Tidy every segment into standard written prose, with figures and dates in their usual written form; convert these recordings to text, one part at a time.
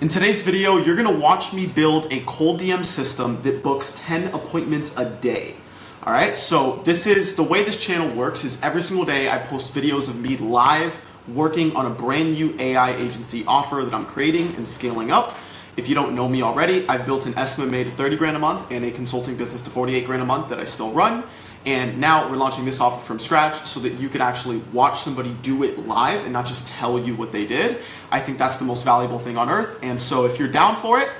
In today's video, you're gonna watch me build a cold DM system that books 10 appointments a day. All right, so this is the way this channel works is every single day I post videos of me live working on a brand new AI agency offer that I'm creating and scaling up. If you don't know me already, I've built an estimate to 30 grand a month and a consulting business to 48 grand a month that I still run. And now we're launching this offer from scratch so that you can actually watch somebody do it live and not just tell you what they did. I think that's the most valuable thing on earth. And so if you're down for it,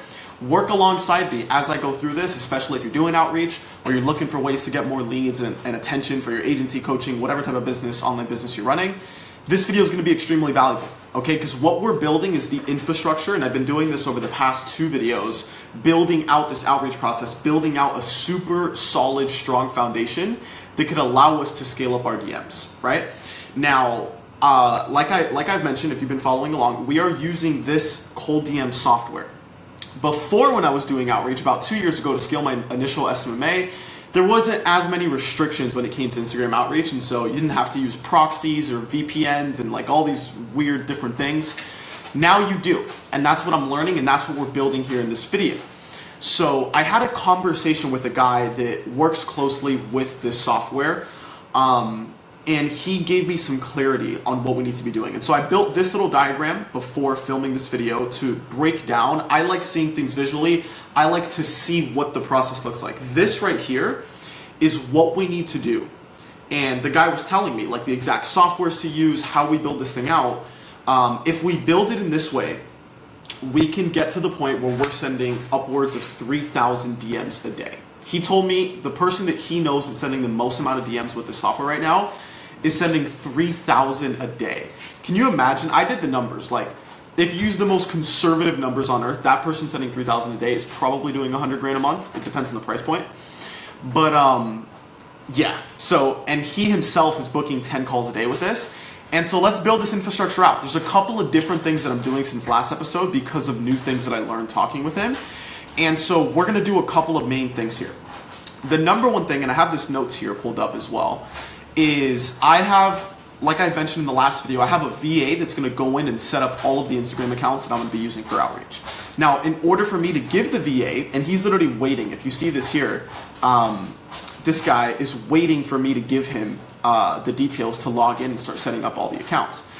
work alongside me as I go through this, especially if you're doing outreach or you're looking for ways to get more leads and attention for your agency, coaching, whatever type of business, online business you're running. This video is going to be extremely valuable, okay? Because what we're building is the infrastructure, and I've been doing this over the past 2 videos, building out this outreach process, building out a super solid, strong foundation that could allow us to scale up our DMs, right? Now, like I've mentioned, if you've been following along, we are using this cold DM software. Before, when I was doing outreach, about 2 years ago to scale my initial SMMA, there wasn't as many restrictions when it came to Instagram outreach, and so you didn't have to use proxies or VPNs and like all these weird different things. Now you do, and that's what I'm learning, and that's what we're building here in this video. So I had a conversation with a guy that works closely with this software, and he gave me some clarity on what we need to be doing. And so I built this little diagram before filming this video to break down. I like seeing things visually. I like to see what the process looks like. This right here is what we need to do. And the guy was telling me like the exact softwares to use, how we build this thing out. If we build it in this way, we can get to the point where we're sending upwards of 3,000 DMs a day. He told me the person that he knows is sending the most amount of DMs with this software right now is sending 3,000 a day. Can you imagine? I did the numbers. Like, if you use the most conservative numbers on earth, that person sending 3,000 a day is probably doing 100 grand a month. It depends on the price point. But yeah. So, and he himself is booking 10 calls a day with this. And so let's build this infrastructure out. There's a couple of different things that I'm doing since last episode because of new things that I learned talking with him. And so we're gonna do a couple of main things here. The number one thing, and I have this notes here pulled up as well, is I have, like I mentioned in the last video, I have a VA that's going to go in and set up all of the Instagram accounts that I'm going to be using for outreach. Now, in order for me to give the VA, and he's literally waiting, if you see this here, this guy is waiting for me to give him the details to log in and start setting up all the accounts.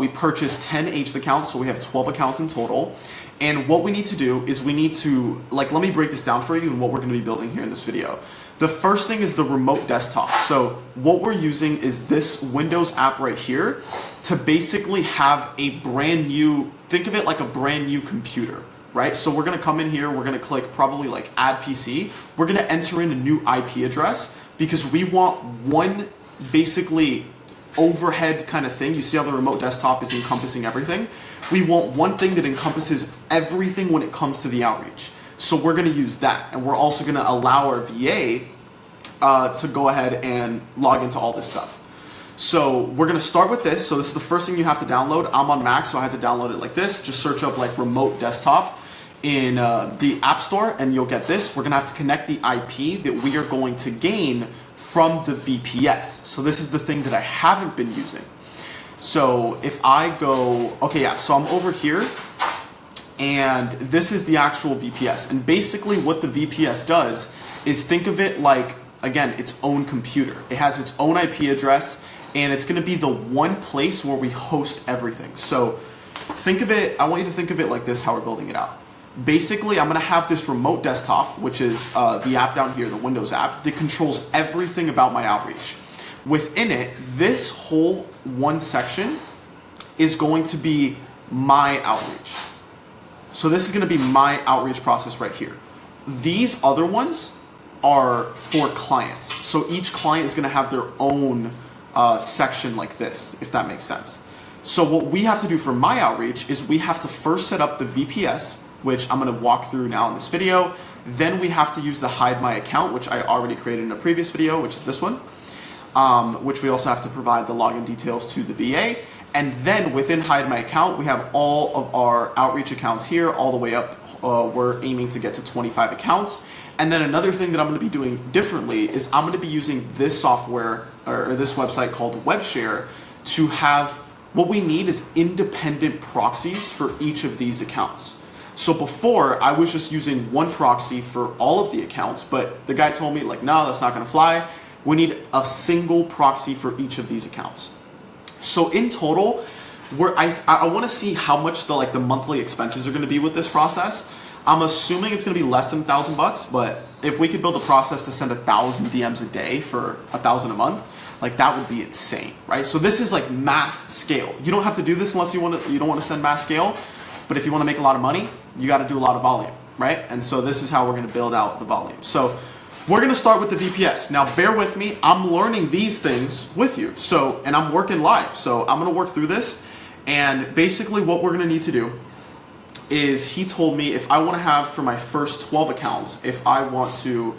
We purchased 10 H accounts, so we have 12 accounts in total. And what we need to do is we need to, like, let me break this down for you and what we're going to be building here in this video. The first thing is the remote desktop. So what we're using is this Windows app right here to basically have a brand new, think of it like a brand new computer, right? So we're going to come in here, we're going to click probably like add PC. We're going to enter in a new IP address because we want one basically overhead kind of thing. You see how the remote desktop is encompassing everything? We want one thing that encompasses everything when it comes to the outreach. So we're going to use that. And we're also going to allow our VA to go ahead and log into all this stuff. So we're going to start with this. So this is the first thing you have to download. I'm on Mac, so I had to download it like this. Just search up like remote desktop in the App Store and you'll get this. We're going to have to connect the IP that we are going to gain from the VPS. So this is the thing that I haven't been using. So if I go, okay, yeah, so I'm over here and this is the actual VPS. And basically what the VPS does is think of it like, again, its own computer. It has its own IP address and it's gonna be the one place where we host everything. So think of it, I want you to think of it like this, how we're building it out. Basically, I'm gonna have this remote desktop, which is the app down here, the Windows app, that controls everything about my outreach. Within it, this whole one section is going to be my outreach. So this is going to be my outreach process right here. These other ones are for clients. So each client is going to have their own section like this, if that makes sense. So what we have to do for my outreach is we have to first set up the VPS, which I'm going to walk through now in this video. Then we have to use the hide my account, which I already created in a previous video, which is this one. Which we also have to provide the login details to the VA. And then within hide my account, we have all of our outreach accounts here, all the way up. We're aiming to get to 25 accounts. And then another thing that I'm going to be doing differently is I'm going to be using this software or this website called WebShare to have, what we need is independent proxies for each of these accounts. So before, I was just using one proxy for all of the accounts, but the guy told me like, no, that's not gonna fly. We need a single proxy for each of these accounts. So in total, I want to see how much the monthly expenses are going to be with this process. I'm assuming it's going to be less than $1,000, but if we could build a process to send 1,000 DMs a day for 1,000 a month, like that would be insane, right? So this is like mass scale. You don't have to do this unless you don't want to send mass scale, but if you want to make a lot of money, you got to do a lot of volume, right? And so this is how we're going to build out the volume. So we're going to start with the VPS. Now bear with me, I'm learning these things with you. So, and I'm working live, so I'm going to work through this. And basically what we're going to need to do is, he told me if I want to have for my first 12 accounts, if I want to,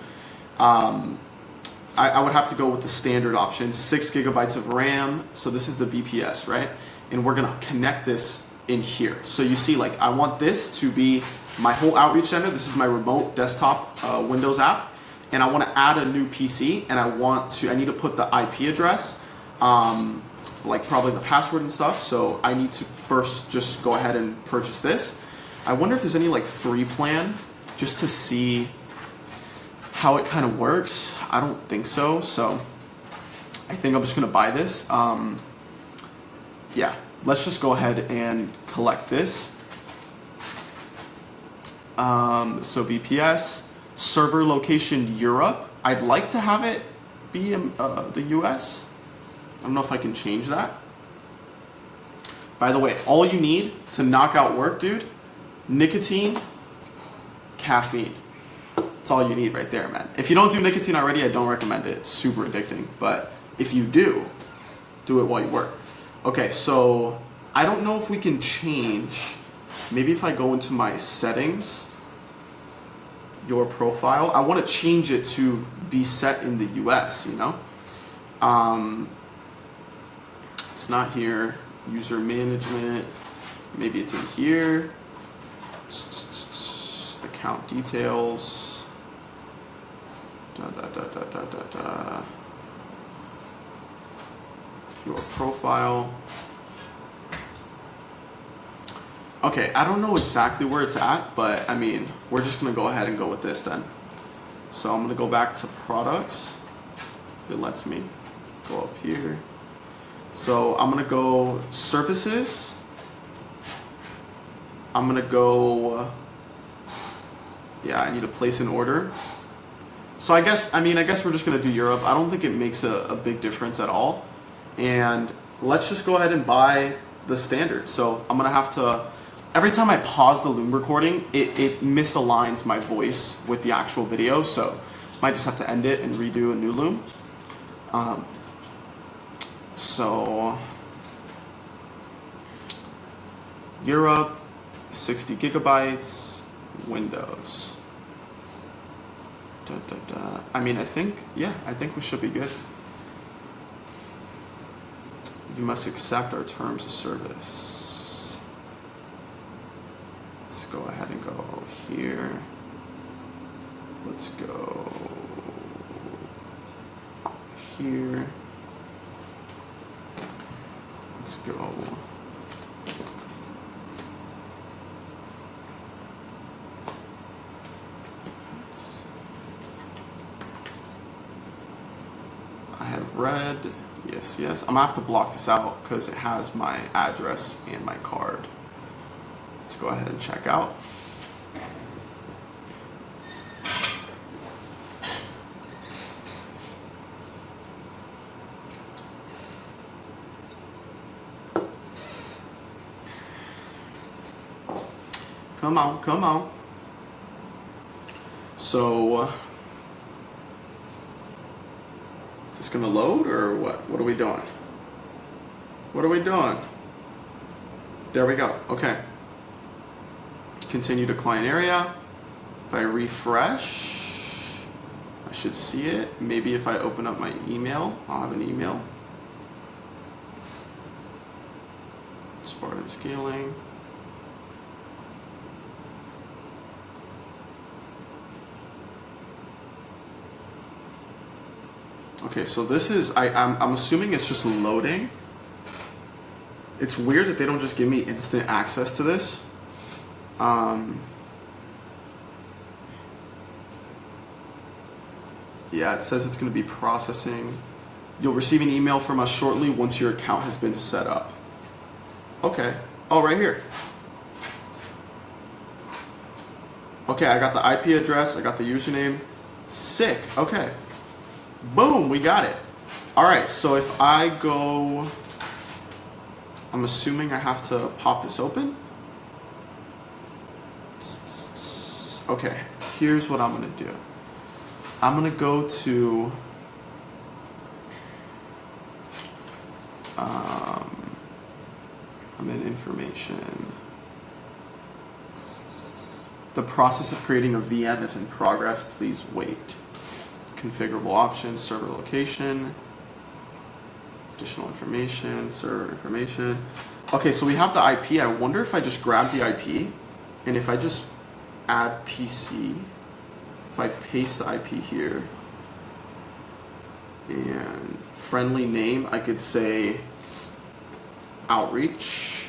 I would have to go with the standard option, 6 gigabytes of RAM. So this is the VPS, right? And we're going to connect this in here. So you see, like, I want this to be my whole outreach center. This is my remote desktop Windows app. And I want to add a new PC, and I need to put the IP address, like probably the password and stuff. So I need to first just go ahead and purchase this. I wonder if there's any like free plan just to see how it kind of works. I don't think so. So I think I'm just going to buy this. Yeah, let's just go ahead and collect this. So VPS. Server location Europe. I'd like to have it be in the US. I don't know if I can change that. By the way, all you need to knock out work, dude, nicotine, caffeine. That's all you need right there, man. If you don't do nicotine already, I don't recommend it. It's super addicting. But if you do it while you work. Okay, so I don't know if we can change. Maybe if I go into my settings, your profile, I want to change it to be set in the US, you know? It's not here. User management, maybe it's in here. Account details. Your profile. Okay, I don't know exactly where it's at, but I mean, we're just gonna go ahead and go with this then. So I'm gonna go back to products, if it lets me go up here. So I'm gonna go services. I'm gonna go, yeah, I need to place an order. So I guess we're just gonna do Europe. I don't think it makes a big difference at all. And let's just go ahead and buy the standard. So I'm gonna have to, every time I pause the Loom recording, it misaligns my voice with the actual video, so I might just have to end it and redo a new Loom. So Europe, 60 gigabytes, Windows. I mean, I think we should be good. You must accept our terms of service. Let's go ahead and go here. Let's go here. Let's go. I have red. Yes, yes. I'm gonna have to block this out because it has my address and my card. Let's go ahead and check out. Come on, come on. So, is this gonna load or what? What are we doing? What are we doing? There we go. Okay. Continue to client area. If I refresh, I should see it. Maybe if I open up my email, I'll have an email. Spartan scaling. Okay, so this is, I'm assuming it's just loading. It's weird that they don't just give me instant access to this. Yeah, it says it's going to be processing. You'll receive an email from us shortly once your account has been set up. Okay. Oh, right here. Okay, I got the IP address. I got the username. Sick. Okay. Boom, we got it. All right, so if I go, I'm assuming I have to pop this open. Okay, here's what I'm going to do. I'm going to go to I'm in information. The process of creating a VM is in progress. Please wait. Configurable options, server location, additional information, server information. Okay, so we have the IP. I wonder if I just grab the IP and if I just add PC, if I paste the IP here and friendly name, I could say outreach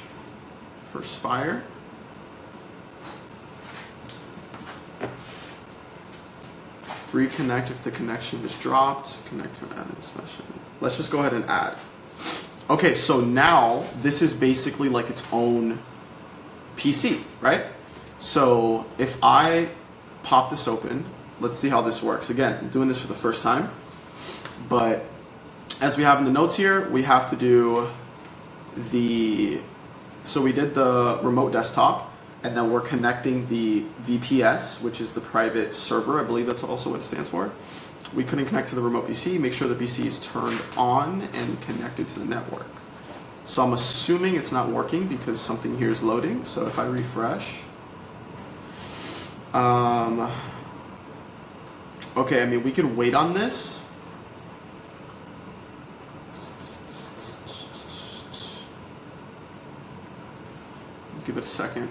for Spire. Reconnect if the connection was dropped. Connect to an admin session. Let's just go ahead and add. Okay, so now this is basically like its own PC, right? So if I pop this open, let's see how this works. Again, I'm doing this for the first time, but as we have in the notes here, we have to do so we did the remote desktop, and then we're connecting the VPS, which is the private server. I believe that's also what it stands for. We couldn't connect to the remote PC. Make sure the PC is turned on and connected to the network. So I'm assuming it's not working because something here is loading. So if I refresh, okay, I mean, we could wait on this. Give it a second.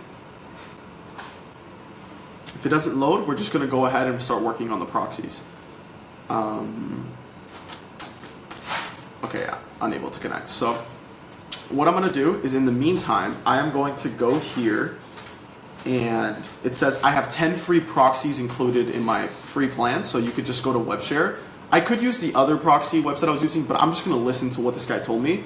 If it doesn't load, we're just going to go ahead and start working on the proxies. Okay, yeah, unable to connect. So what I'm going to do is, in the meantime, I am going to go here, and it says I have 10 free proxies included in my free plan, so you could just go to WebShare. I could use the other proxy website I was using, but I'm just going to listen to what this guy told me,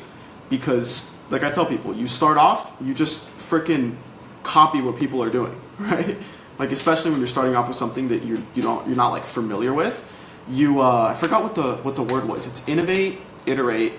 because like I tell people, you start off, you just freaking copy what people are doing, right? Like, especially when you're starting off with something that you're not like familiar with. I forgot what the word was. It's innovate, iterate,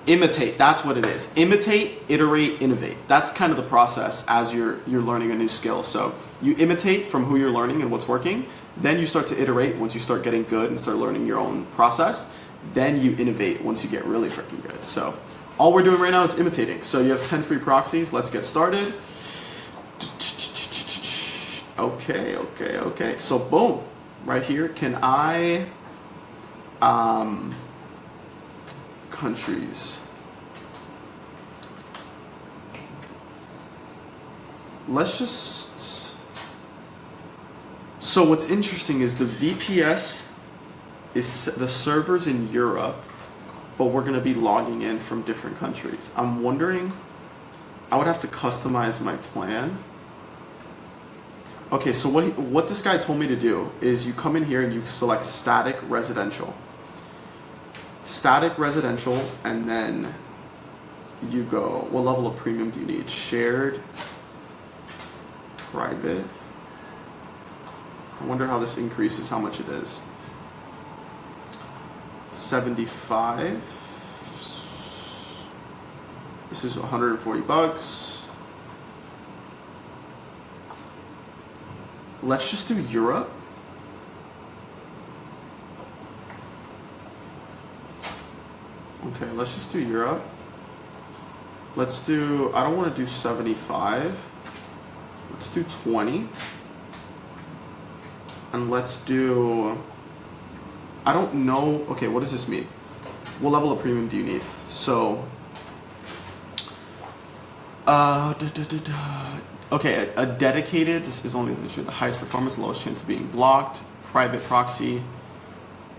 imitate. That's what it is. Imitate, iterate, innovate. That's kind of the process as you're learning a new skill. So you imitate from who you're learning and what's working. Then you start to iterate once you start getting good and start learning your own process. Then you innovate once you get really freaking good. So all we're doing right now is imitating. So you have 10 free proxies. Let's get started. Okay. So boom, right here. Can I, countries. Let's just, so what's interesting is the VPS is the servers in Europe, but we're going to be logging in from different countries. I'm wondering, I would have to customize my plan. Okay, so what this guy told me to do is you come in here and you select static residential. Static residential, and then you go, what level of premium do you need? Shared, private. I wonder how this increases, how much it is. 75. This is $140. Let's just do Europe. Okay, let's just do Europe. Let's do, I don't want to do 75. Let's do 20. And let's do, I don't know, okay, what does this mean? What level of premium do you need? So, okay, a dedicated, this is only the highest performance, lowest chance of being blocked. Private proxy,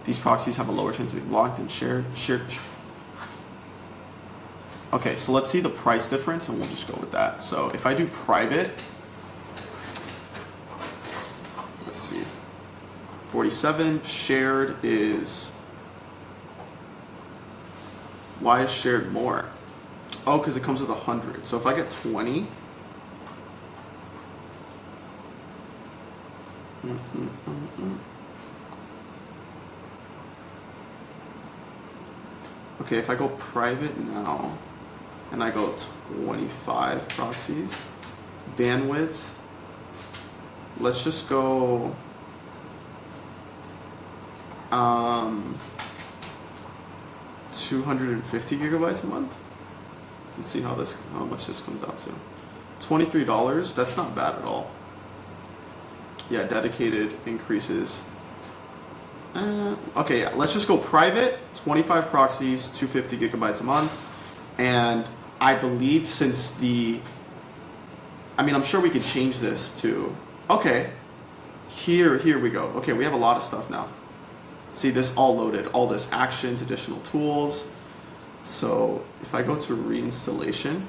these proxies have a lower chance of being blocked than shared. Okay, so let's see the price difference and we'll just go with that. So if I do private, let's see, 47, shared is, why is shared more? Oh, because it comes with 100. So if I get 20, okay, if I go private now, and I go 25 proxies, bandwidth, let's just go 250 gigabytes a month. Let's see how much this comes out to. $23, that's not bad at all. Yeah, dedicated increases. Okay, yeah, let's just go private, 25 proxies, 250 gigabytes a month. And I believe since I'm sure we could change this to, okay, here we go. Okay, we have a lot of stuff now. See, this all loaded, all this actions, additional tools. So if I go to reinstallation,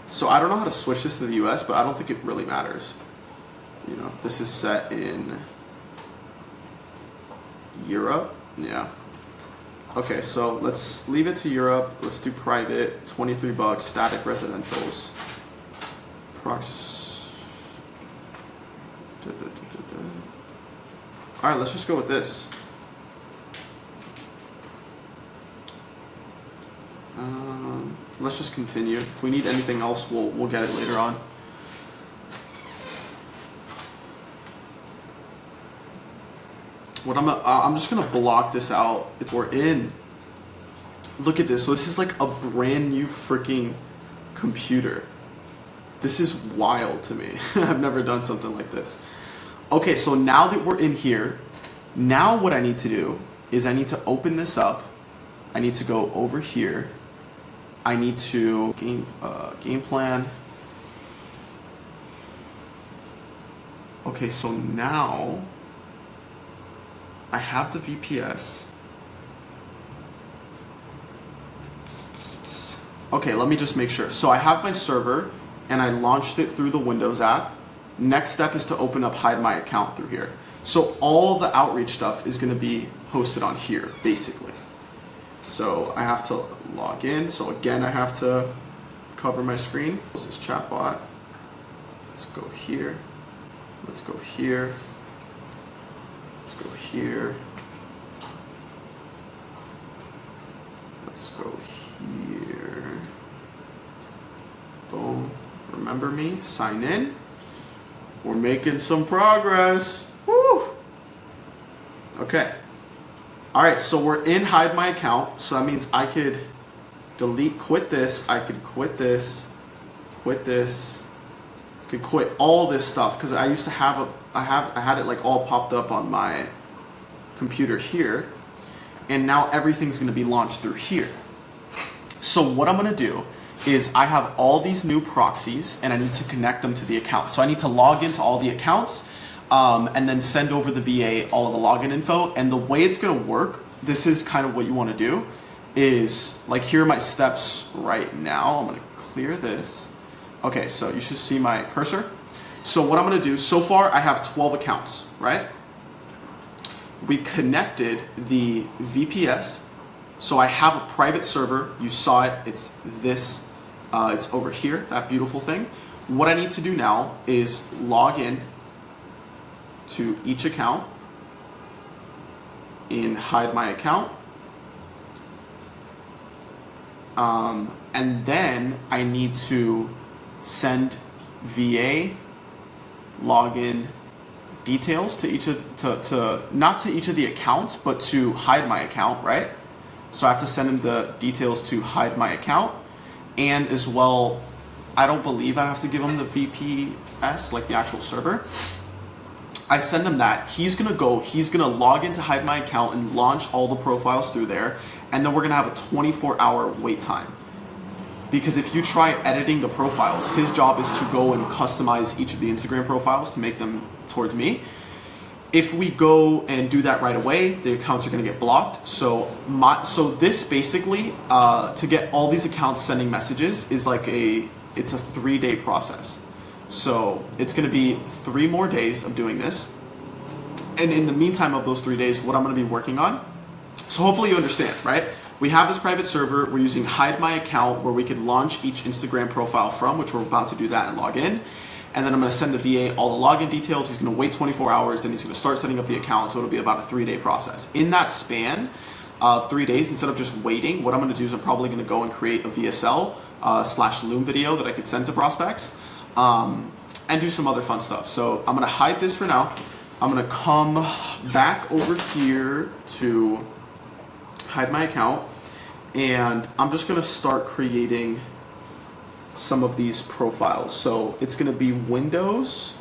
so I don't know how to switch this to the US, but I don't think it really matters. You know, this is set in Europe. Yeah. Okay, so let's leave it to Europe. Let's do private, $23, static residentials. All right, let's just go with this. Let's just continue. If we need anything else, we'll get it later on. I'm just gonna block this out. We're in. Look at this. So this is like a brand new freaking computer. This is wild to me. I've never done something like this. Okay, so now that we're in here, now what I need to do is I need to open this up. I need to go over here. I need to game plan. Okay, so now I have the VPS. Okay, let me just make sure. So I have my server and I launched it through the Windows app. Next step is to open up Hide My Account through here. So all the outreach stuff is going to be hosted on here, basically. So I have to log in. So again, I have to cover my screen. This is chatbot. Let's go here. Let's go here. Let's go here. Let's go here. Boom. Remember me? Sign in. We're making some progress. Woo! Okay. All right, so we're in Hide My Account. So that means I could quit this. I could quit this, quit this. I could quit all this stuff because I used to have I had it like all popped up on my computer here, and now everything's going to be launched through here. So what I'm going to do is I have all these new proxies and I need to connect them to the account. So I need to log into all the accounts and then send over the VA all of the login info. And the way it's going to work, this is kind of what you want to do, is like here are my steps right now. I'm going to clear this. Okay, so you should see my cursor. So what I'm going to do, so far I have 12 accounts, right? We connected the VPS. So I have a private server. You saw it. It's this. It's over here, that beautiful thing. What I need to do now is log in to each account in Hide My Account. And then I need to send VA login details to each of not to each of the accounts, but to Hide My Account, right? So I have to send them the details to Hide My Account, and as well, I don't believe I have to give him the VPS, like the actual server. I send him that. He's gonna log into Hide My Account and launch all the profiles through there, and then we're gonna have a 24-hour wait time. because if you try editing the profiles, his job is to go and customize each of the Instagram profiles to make them towards me. If we go and do that right away, the accounts are going to get blocked. So this basically, to get all these accounts sending messages is like it's a 3-day process. So it's going to be 3 more days of doing this. And in the meantime of those 3 days, what I'm going to be working on. So hopefully you understand, right? We have this private server. We're using Hide My Account where we can launch each Instagram profile from, which we're about to do that and log in. And then I'm going to send the VA all the login details. He's going to wait 24 hours, then he's going to start setting up the account. So it'll be about a 3-day process. In that span of 3 days, instead of just waiting, what I'm going to do is I'm probably going to go and create a VSL / Loom video that I could send to prospects and do some other fun stuff. So I'm going to hide this for now. I'm going to come back over here to Hide My Account, and I'm just going to start creating some of these profiles. So it's going to be Windows.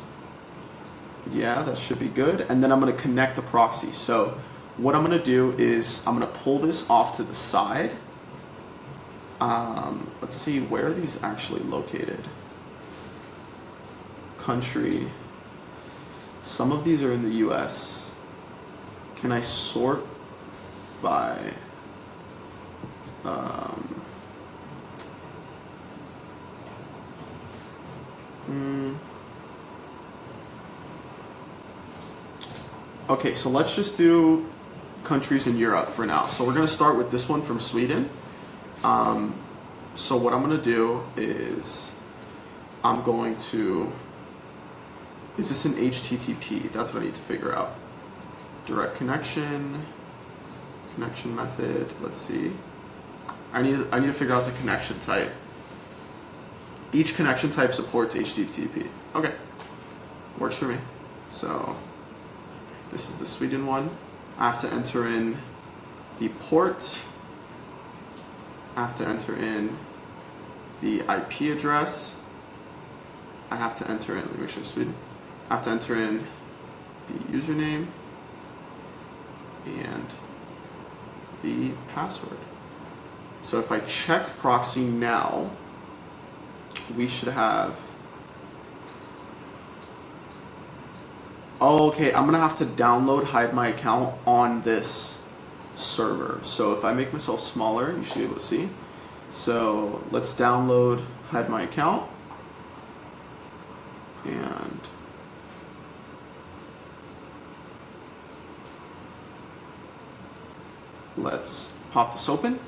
Yeah, that should be good. And then I'm going to connect the proxy. So what I'm going to do is I'm going to pull this off to the side. Let's see, where are these actually located? Country. Some of these are in the US. Can I sort by Okay, so let's just do countries in Europe for now. So we're going to start with this one from Sweden. So what I'm going to do is I'm going to, is this an HTTP? That's what I need to figure out. Direct connection method. Let's see. I need to figure out the connection type. Each connection type supports HTTP. Okay, works for me. So this is the Sweden one. I have to enter in the port. I have to enter in the IP address. I have to enter in, let me make sure it's Sweden. I have to enter in the username and the password. So if I check proxy now, we should have, oh, okay, I'm gonna have to download Hide My Account on this server. So if I make myself smaller, you should be able to see. So let's download Hide My Account, and let's pop this open.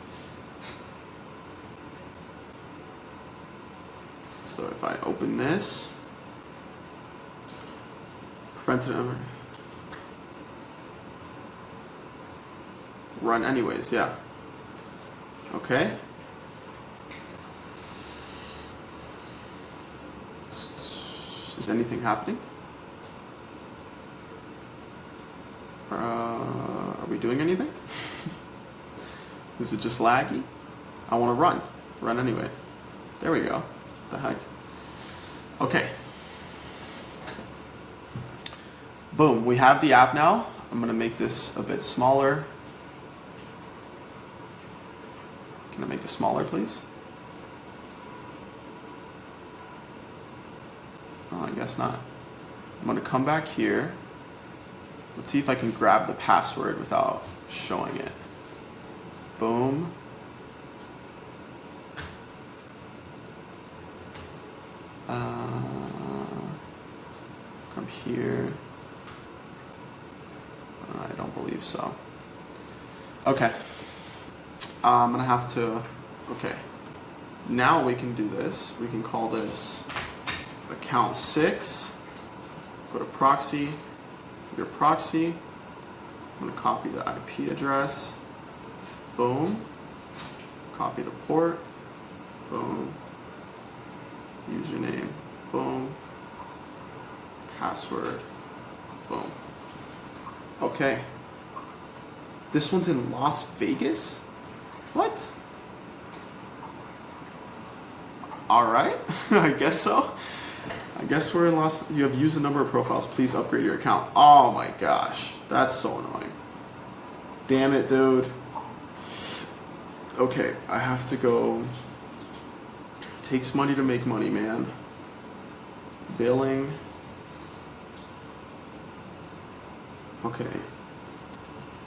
So if I open this, prevented run anyways, yeah. Okay. Is anything happening? Are we doing anything? Is it just laggy? I want to run anyway. There we go. What the heck? Okay. Boom, we have the app now. I'm gonna make this a bit smaller. Can I make this smaller, please? Oh, I guess not. I'm gonna come back here. Let's see if I can grab the password without showing it. Boom. Come here. I don't believe so. Okay. I'm gonna have to, okay. Now we can do this. We can call this account 6. Go to proxy, your proxy. I'm gonna copy the IP address. Boom. Copy the port. Boom. Username. Boom. Password. Boom. Okay. This one's in Las Vegas? What? Alright. I guess so. I guess we're in Las... You have used a number of profiles. Please upgrade your account. Oh my gosh. That's so annoying. Damn it, dude. Okay, I have to go... Takes money to make money, man. Billing. Okay.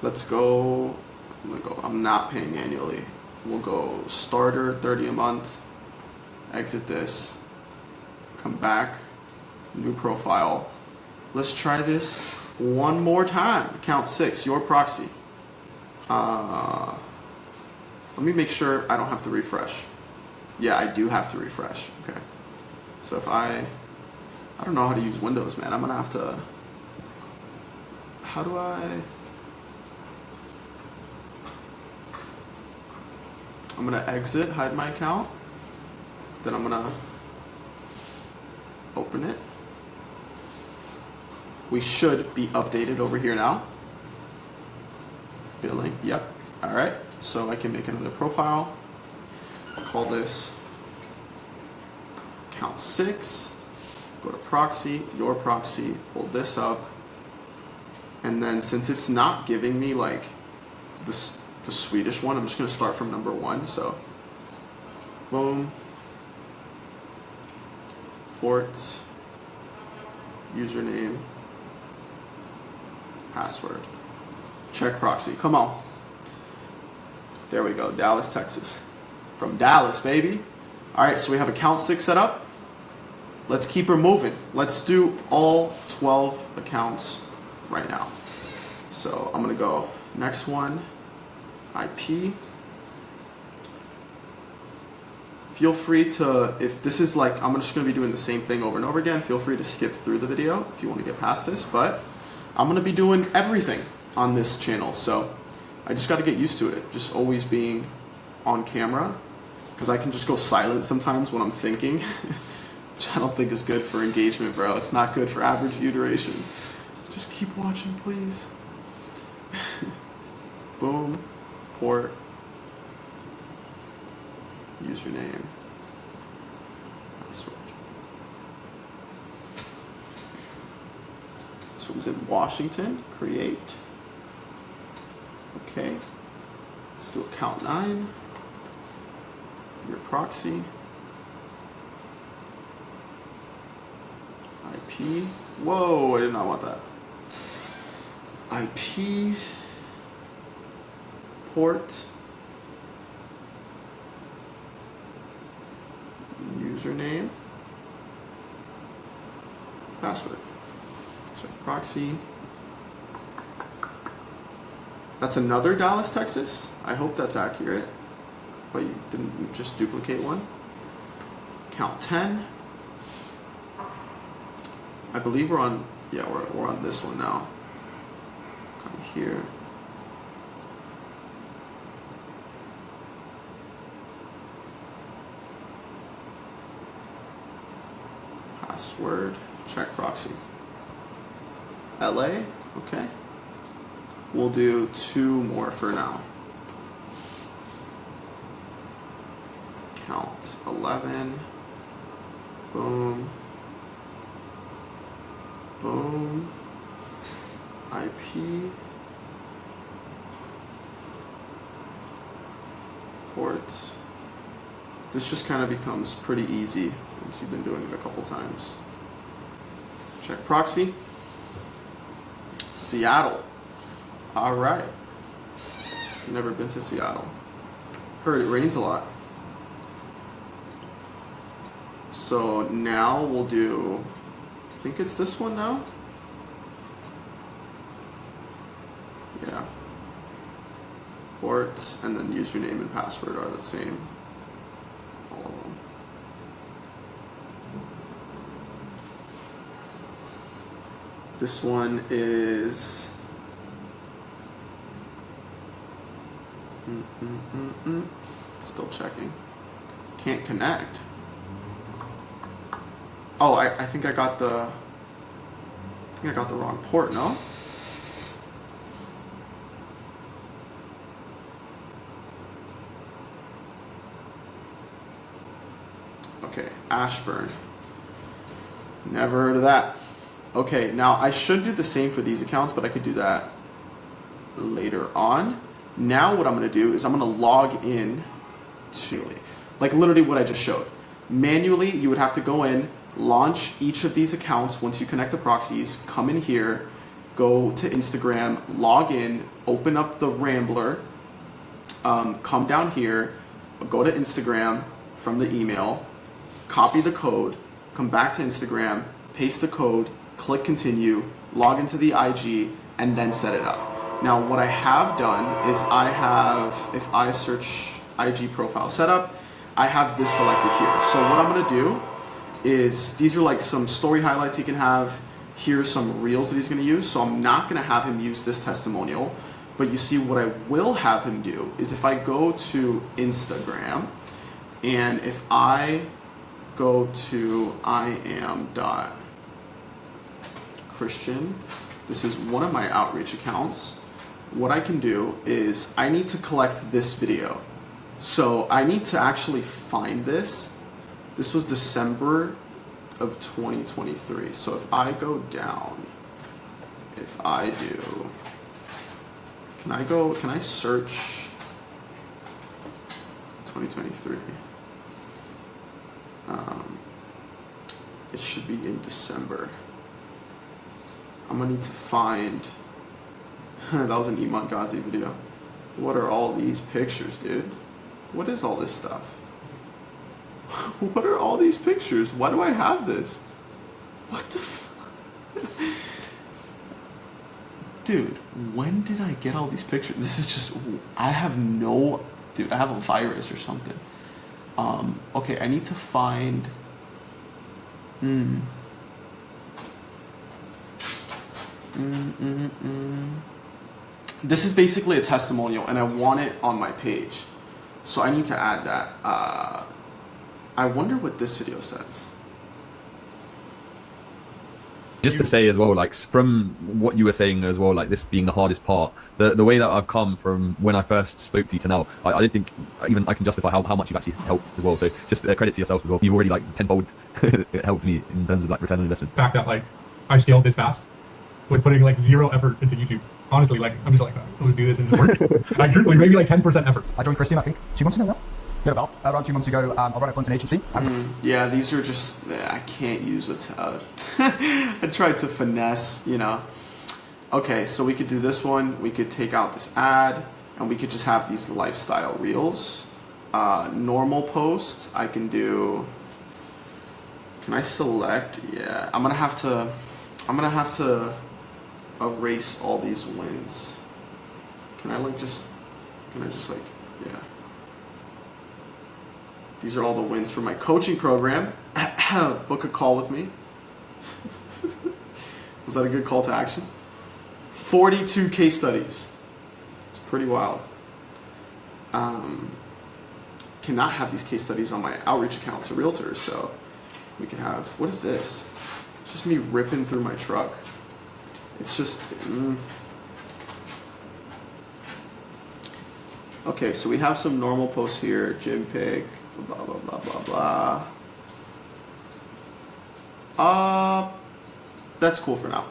Let's go. I'm not paying annually. We'll go starter, 30 a month. Exit this. Come back. New profile. Let's try this one more time. Account 6, your proxy. Let me make sure I don't have to refresh. Yeah, I do have to refresh. Okay. So if I don't know how to use Windows, man. I'm gonna have to. How do I? I'm gonna exit, hide my account. Then I'm gonna open it. We should be updated over here now. Billing, yep. All right, so I can make another profile. Call this account 6. Go to proxy, your proxy, pull this up. And then since it's not giving me like the Swedish one, I'm just gonna start from number 1, so boom. Port, username, password. Check proxy, come on. There we go, Dallas, Texas. From Dallas, baby. All right, so we have account 6 set up. Let's keep her moving. Let's do all 12 accounts right now. So I'm gonna go next one, IP. Feel free to, if this is like, I'm just gonna be doing the same thing over and over again, feel free to skip through the video if you wanna get past this, but I'm gonna be doing everything on this channel, so I just gotta get used to it, just always being on camera, because I can just go silent sometimes when I'm thinking, which I don't think is good for engagement, bro. It's not good for average view duration. Just keep watching, please. Boom, port, username, password. This one's in Washington, create. Okay, let's do account 9, your proxy, IP, whoa, I did not want that. IP, port, username, password. So proxy. That's another Dallas, Texas. I hope that's accurate, but you didn't just duplicate one. Count 10. I believe we're on, yeah, we're on this one now. Come here. Password, check proxy. LA, okay. We'll do 2 more for now. Count 11. Boom. Boom. IP. Ports. This just kind of becomes pretty easy once you've been doing it a couple times. Check proxy. Seattle. All right. Never been to Seattle. Heard it rains a lot. So now we'll do, I think it's this one now? Yeah. Port and then username and password are the same. All of them. This one is still checking. Can't connect. Oh, I think I got the wrong port, no? Okay, Ashburn. Never heard of that. Okay, now I should do the same for these accounts, but I could do that later on. Now what I'm gonna do is I'm gonna log in to, like literally what I just showed. Manually, you would have to go in, launch each of these accounts. Once you connect the proxies, come in here, go to Instagram, log in, open up the Rambler, come down here, go to Instagram from the email, copy the code, come back to Instagram, paste the code, click continue, log into the IG, and then set it up. Now, what I have done is if I search IG profile setup, I have this selected here. So what I'm gonna do is, these are like some story highlights he can have. Here's some reels that he's gonna use. So I'm not gonna have him use this testimonial, but you see what I will have him do is if I go to Instagram, and if I go to iam.christian, this is one of my outreach accounts. What I can do is I need to collect this video. So I need to actually find this. This was December of 2023. So if I go down, if I do, can I search 2023? It should be in December. I'm gonna need to find, that was an Iman Ghazi video. What are all these pictures, dude? What is all this stuff? What are all these pictures? Why do I have this? What the Dude, when did I get all these pictures? This is just, I have no, dude, I have a virus or something. Okay, I need to find, This is basically a testimonial and I want it on my page. So I need to add that. I wonder what this video says. Just to say as well, like from what you were saying as well, like this being the hardest part, the way that I've come from when I first spoke to you to now, I didn't think even I can justify how much you've actually helped as well. So just credit to yourself as well. You've already like tenfold helped me in terms of like return on investment. The fact that like I scaled this fast with putting like 0 effort into YouTube. Honestly, like I'm just like, let's do this and it's working. Like truthfully, maybe like 10% effort. I joined Christian, I think 2 months ago now. Bit about around 2 months ago. I run a content agency. Yeah, these are just, I can't use it. I tried to finesse, you know. Okay, so we could do this one. We could take out this ad, and we could just have these lifestyle reels. Normal post, I can do. Can I select? Yeah, I'm gonna have to erase all these wins. Can I just like, yeah. These are all the wins for my coaching program. Book a call with me. Was that a good call to action? 42 case studies. It's pretty wild. Cannot have these case studies on my outreach account to realtors, so we can have, what is this? It's just me ripping through my truck. It's just, Okay, so we have some normal posts here, gym pic, blah, blah, blah, blah, blah. That's cool for now.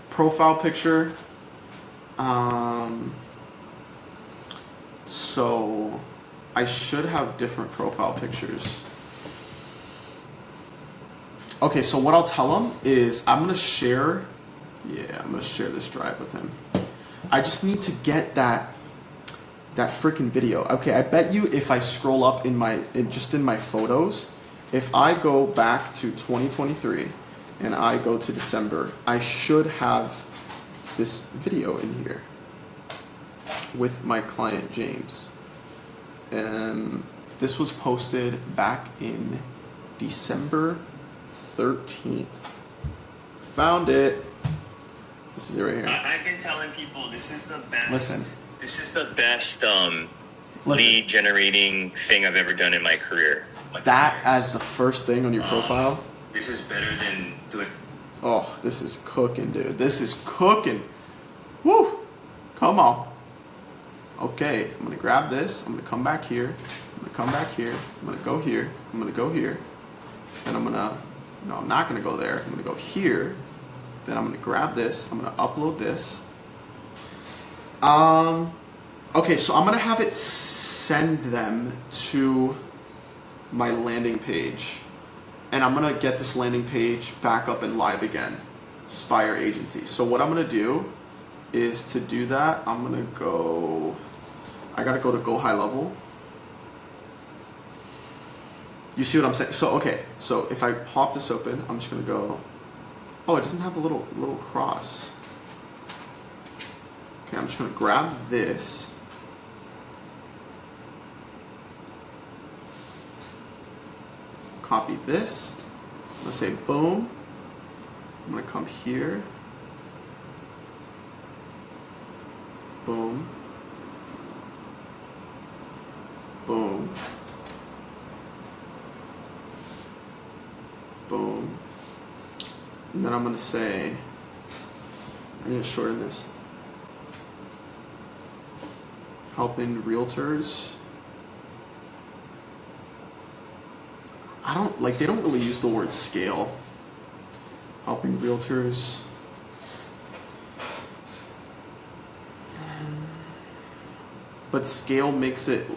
Profile picture. So I should have different profile pictures. Okay, so what I'll tell him is I'm gonna share this drive with him. I just need to get that freaking video. Okay, I bet you if I scroll up in my photos, if I go back to 2023 and I go to December, I should have this video in here with my client James. And this was posted back in December 13th. Found it. This is it right here. I've been telling people this is the best. Listen. This is the best lead generating thing I've ever done in my career. Like, that as the first thing on your profile. This is better than doing. Oh, this is cooking, dude. This is cooking. Woo! Come on. Okay, I'm gonna grab this. I'm gonna come back here. I'm gonna come back here. I'm gonna go here. I'm gonna go here. Then I'm gonna. No, I'm not gonna go there. I'm gonna go here. Then I'm gonna grab this. I'm gonna upload this. Okay, so I'm gonna have it send them to my landing page. and I'm gonna get this landing page back up and live again. Spire Agency. So what I'm gonna do is, to do that, I gotta go to Go High Level. You see what I'm saying? So okay, so if I pop this open, I'm just gonna go, oh, it doesn't have the little cross. Okay, I'm just gonna grab this. Copy this. I'm gonna say boom. I'm gonna come here. Boom. Boom. Boom. And then I'm gonna say, I need to shorten this. Helping realtors. They don't really use the word scale. Helping realtors. But scale makes it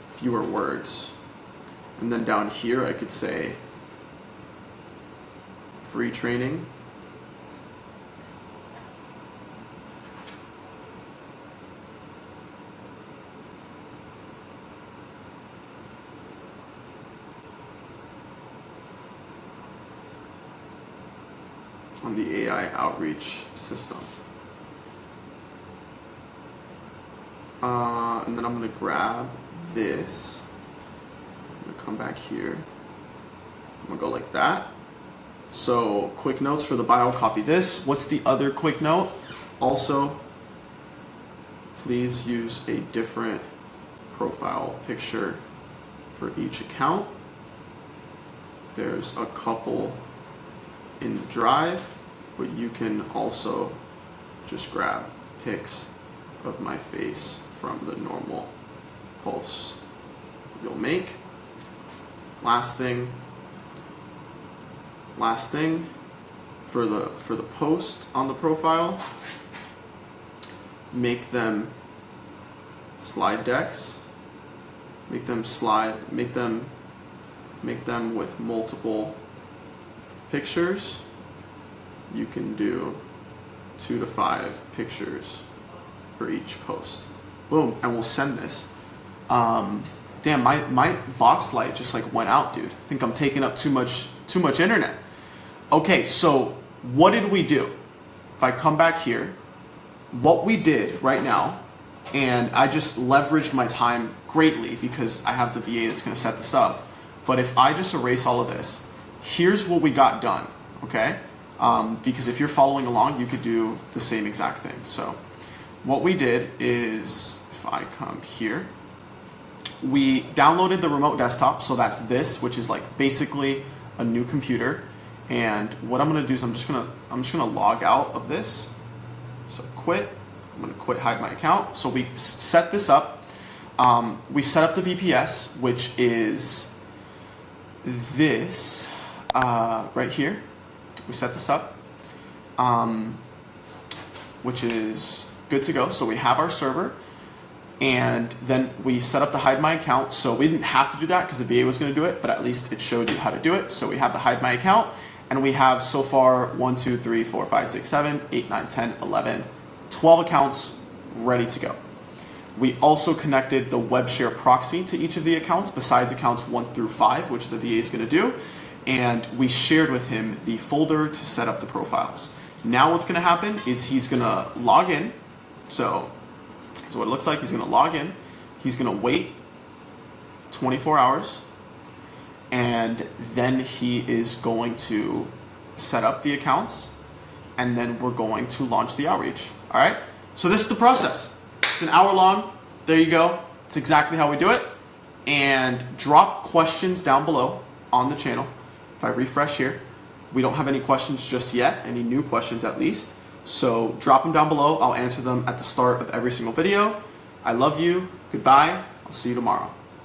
fewer words. And then down here I could say free training. On the AI outreach system. And then I'm gonna grab this. I'm gonna come back here. I'm gonna go like that. So quick notes for the bio, copy this. What's the other quick note? Also, please use a different profile picture for each account. There's a couple in the drive, but you can also just grab pics of my face from the normal posts you'll make. Last thing for the post on the profile, make them slide decks, make them with multiple pictures. You can do 2 to 5 pictures for each post. Boom, and we'll send this. Damn, my box light just like went out, dude. I think I'm taking up too much internet. Okay, so what did we do? If I come back here, what we did right now, and I just leveraged my time greatly because I have the VA that's gonna set this up. But if I just erase all of this, here's what we got done, okay? Because if you're following along, you could do the same exact thing. So what we did is, if I come here, we downloaded the remote desktop. So that's this, which is like basically a new computer. And what I'm gonna do is I'm just gonna log out of this. So quit. I'm gonna quit, hide my account. So we set this up. We set up the VPS, which is this right here. We set this up, which is good to go. So we have our server, and then we set up the hide my account. So we didn't have to do that because the VA was going to do it, but at least it showed you how to do it. So we have the hide my account, and we have so far 1, 2, 3, 4, 5, 6, 7, 8, 9, 10, 11, 12 accounts ready to go. We also connected the WebShare proxy to each of the accounts besides accounts 1 through 5, which the VA is going to do. And we shared with him the folder to set up the profiles. Now what's going to happen is he's going to log in. So what it looks like, he's going to log in. He's going to wait 24 hours. And then he is going to set up the accounts. And then we're going to launch the outreach. All right? So this is the process. It's an hour long. There you go. It's exactly how we do it. And drop questions down below on the channel. If I refresh here, we don't have any questions just yet, any new questions at least. So drop them down below. I'll answer them at the start of every single video. I love you. Goodbye. I'll see you tomorrow.